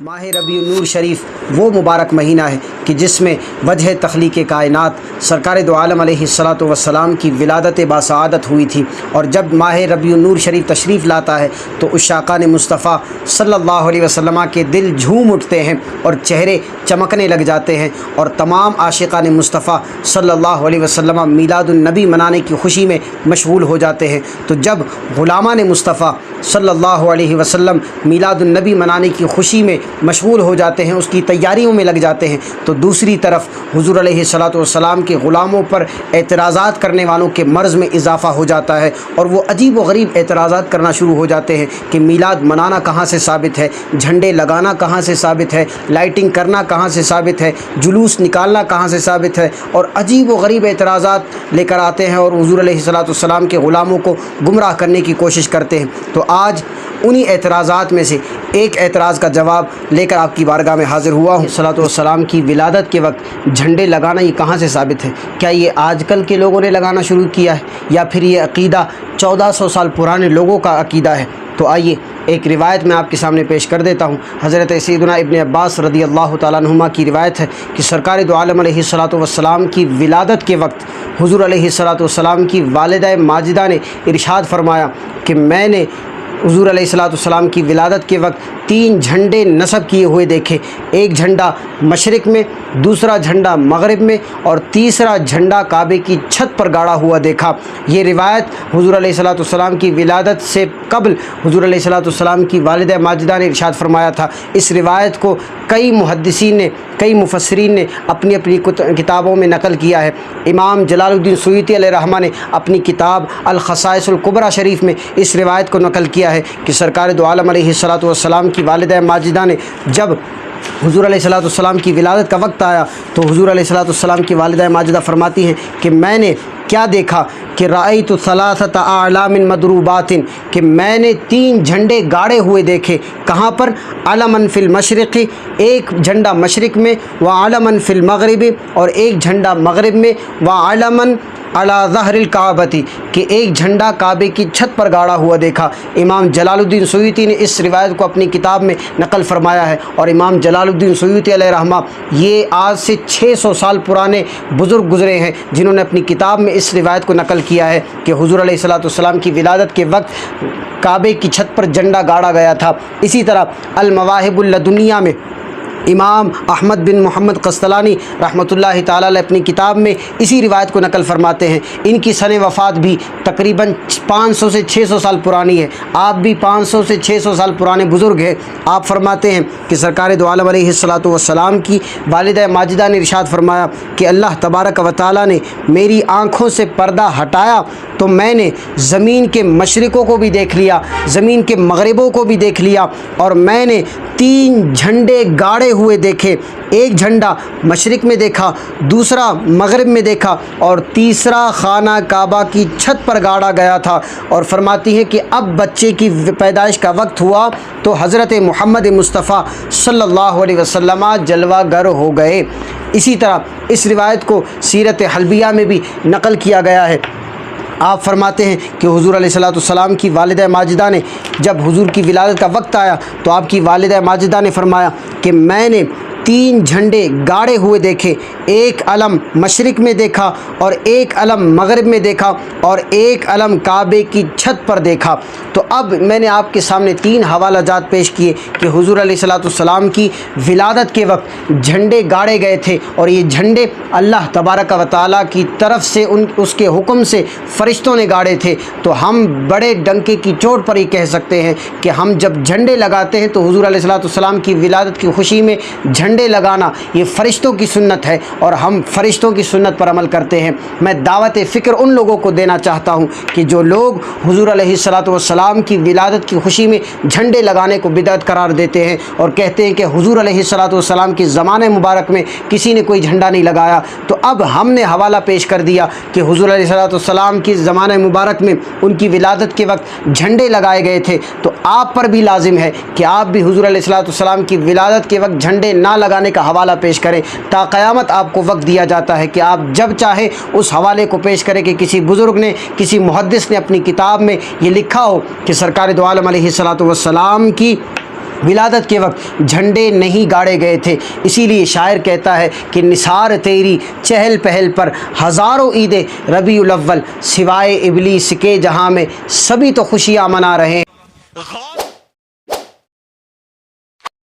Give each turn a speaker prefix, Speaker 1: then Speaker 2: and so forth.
Speaker 1: ماہ ربیع النور شریف وہ مبارک مہینہ ہے کہ جس میں وجہ تخلیق کائنات سرکار دو عالم علیہ الصلاۃ والسلام کی ولادت باسعادت ہوئی تھی۔ اور جب ماہ ربیع النور شریف تشریف لاتا ہے تو عشاقان مصطفیٰ صلی اللہ علیہ وسلم کے دل جھوم اٹھتے ہیں اور چہرے چمکنے لگ جاتے ہیں، اور تمام عاشقان مصطفیٰ صلی اللہ علیہ وسلم میلاد النبی منانے کی خوشی میں مشغول ہو جاتے ہیں۔ تو جب غلامان مصطفیٰ صلی اللہ علیہ وسلم میلاد النبی منانے کی خوشی میں مشغول ہو جاتے ہیں، اس کی تیاریوں میں لگ جاتے ہیں، تو دوسری طرف حضور علیہ الصلاۃ والسلام کے غلاموں پر اعتراضات کرنے والوں کے مرض میں اضافہ ہو جاتا ہے، اور وہ عجیب و غریب اعتراضات کرنا شروع ہو جاتے ہیں کہ میلاد منانا کہاں سے ثابت ہے، جھنڈے لگانا کہاں سے ثابت ہے، لائٹنگ کرنا کہاں سے ثابت ہے، جلوس نکالنا کہاں سے ثابت ہے، اور عجیب و غریب اعتراضات لے کر آتے ہیں اور حضور علیہ الصلاۃ والسلام کے غلاموں کو گمراہ کرنے کی کوشش کرتے ہیں۔ تو آج انہی اعتراضات میں سے ایک اعتراض کا جواب لے کر آپ کی بارگاہ میں حاضر ہوا ہوں۔ صلی اللہ علیہ وسلم کی ولادت کے وقت جھنڈے لگانا یہ کہاں سے ثابت ہے؟ کیا یہ آج کل کے لوگوں نے لگانا شروع کیا ہے، یا پھر یہ عقیدہ 1400 سال پرانے لوگوں کا عقیدہ ہے؟ تو آئیے ایک روایت میں آپ کے سامنے پیش کر دیتا ہوں۔ حضرت سیدنا ابن عباس رضی اللہ تعالیٰ عنہما کی روایت ہے کہ سرکار دو عالم علیہ الصلاۃ والسلام کی ولادت کے وقت حضور علیہ الصلاۃ والسلام کی والدہ ماجدہ نے ارشاد فرمایا کہ میں نے حضور علیہ الصلاۃ والسلام کی ولادت کے وقت 3 جھنڈے نصب کیے ہوئے دیکھے، ایک جھنڈا مشرق میں، دوسرا جھنڈا مغرب میں، اور تیسرا جھنڈا کعبے کی چھت پر گاڑا ہوا دیکھا۔ یہ روایت حضور علیہ الصلاۃ والسلام کی ولادت سے قبل حضور علیہ الصلاۃ والسلام کی والدہ ماجدہ نے ارشاد فرمایا تھا۔ اس روایت کو کئی محدثین نے، کئی مفسرین نے اپنی کتابوں میں نقل کیا ہے۔ امام جلال الدین سیوطی علیہ رحمہ نے اپنی کتاب الخصائص الکبریٰ شریف میں اس روایت کو نقل کیا ہے کہ سرکار دو عالم علیہ الصلاۃ والسلام کی والدہ ماجدہ نے جب حضور علیہ الصلاۃ والسلام کی ولادت کا وقت آیا تو حضور علیہ الصلاۃ والسلام کی والدہ ماجدہ فرماتی ہیں کہ میں نے کیا دیکھا کہ رأیت ثلاثۃ اعلام مضروبات، کہ میں نے 3 جھنڈے گاڑے ہوئے دیکھے۔ کہاں پر؟ علماً فی المشرق، ایک جھنڈا مشرق میں، وعلماً فی المغرب، اور ایک جھنڈا مغرب میں، وعلماً علی ظہر الکعبۃ، کہ ایک جھنڈا کعبے کی چھت پر گاڑا ہوا دیکھا۔ امام جلال الدین سیوطی نے اس روایت کو اپنی کتاب میں نقل فرمایا ہے، اور امام جلال الدین سیوطی علیہ رحمہ یہ آج سے 600 سال پرانے بزرگ گزرے ہیں جنہوں نے اپنی کتاب میں اس روایت کو نقل کیا ہے کہ حضور علیہ الصلاۃ والسلام کی ولادت کے وقت کعبے کی چھت پر جھنڈا گاڑا گیا تھا۔ اسی طرح المواہب اللدنیہ میں امام احمد بن محمد قسطلانی رحمۃ اللہ تعالیٰ علیہ اپنی کتاب میں اسی روایت کو نقل فرماتے ہیں۔ ان کی سن وفات بھی تقریباً 500 سے 600 سال پرانی ہے۔ آپ بھی 500 سے 600 سال پرانے بزرگ ہیں۔ آپ فرماتے ہیں کہ سرکار دو عالم علیہ الصلاۃ والسلام کی والدہ ماجدہ نے ارشاد فرمایا کہ اللہ تبارک و تعالیٰ نے میری آنکھوں سے پردہ ہٹایا تو میں نے زمین کے مشرقوں کو بھی دیکھ لیا، زمین کے مغربوں کو بھی دیکھ لیا، اور میں نے 3 جھنڈے گاڑے ہوئے دیکھے، ایک جھنڈا مشرق میں دیکھا، دوسرا مغرب میں دیکھا، اور تیسرا خانہ کعبہ کی چھت پر گاڑا گیا تھا۔ اور فرماتی ہے کہ اب بچے کی پیدائش کا وقت ہوا تو حضرت محمد مصطفیٰ صلی اللہ علیہ وسلم جلوہ گر ہو گئے۔ اسی طرح اس روایت کو سیرت حلبیہ میں بھی نقل کیا گیا ہے۔ آپ فرماتے ہیں کہ حضور علیہ الصلاۃ والسلام کی والدہ ماجدہ نے جب حضور کی ولادت کا وقت آیا تو آپ کی والدہ ماجدہ نے فرمایا کہ میں نے 3 جھنڈے گاڑے ہوئے دیکھے، ایک علم مشرق میں دیکھا، اور ایک علم مغرب میں دیکھا، اور ایک علم کعبے کی چھت پر دیکھا۔ تو اب میں نے آپ کے سامنے 3 حوالہ جات پیش کیے کہ حضور علیہ الصلاۃ والسلام کی ولادت کے وقت جھنڈے گاڑے گئے تھے، اور یہ جھنڈے اللہ تبارک و تعالیٰ کی طرف سے اس کے حکم سے فرشتوں نے گاڑے تھے۔ تو ہم بڑے ڈنکے کی چوٹ پر ہی کہہ سکتے ہیں کہ ہم جب جھنڈے لگاتے ہیں تو حضور علیہ الصلاۃ والسلام کی ولادت کی خوشی میں جھنڈے لگانا یہ فرشتوں کی سنت ہے، اور ہم فرشتوں کی سنت پر عمل کرتے ہیں۔ میں دعوت فکر ان لوگوں کو دینا چاہتا ہوں کہ جو لوگ حضور علیہ الصلاۃ والسلام کی ولادت کی خوشی میں جھنڈے لگانے کو بدعت قرار دیتے ہیں اور کہتے ہیں کہ حضور علیہ الصلاۃ والسلام کی زمانے مبارک میں کسی نے کوئی جھنڈا نہیں لگایا، تو اب ہم نے حوالہ پیش کر دیا کہ حضور علیہ الصلاۃ والسلام کی زمانے مبارک میں ان کی ولادت کے وقت جھنڈے لگائے گئے تھے، تو آپ پر بھی لازم ہے کہ آپ بھی حضور علیہ الصلاۃ والسلام کی ولادت کے وقت جھنڈے نہ لگانے کا حوالہ پیش کریں۔ تا قیامت آپ کو وقت دیا جاتا ہے کہ آپ جب چاہیں اس حوالے کو پیش کریں کہ کسی بزرگ نے، کسی محدث نے اپنی کتاب میں یہ لکھا ہو کہ سرکار دو عالم علیہ الصلاۃ والسلام کی ولادت کے وقت جھنڈے نہیں گاڑے گئے تھے، اسی لیے شاعر کہتا ہے کہ نثار تیری چہل پہل پر ہزاروں عید ربیع الاول سوائے ابلیس کے جہاں میں سبھی تو خوشیاں منا رہے ہیں۔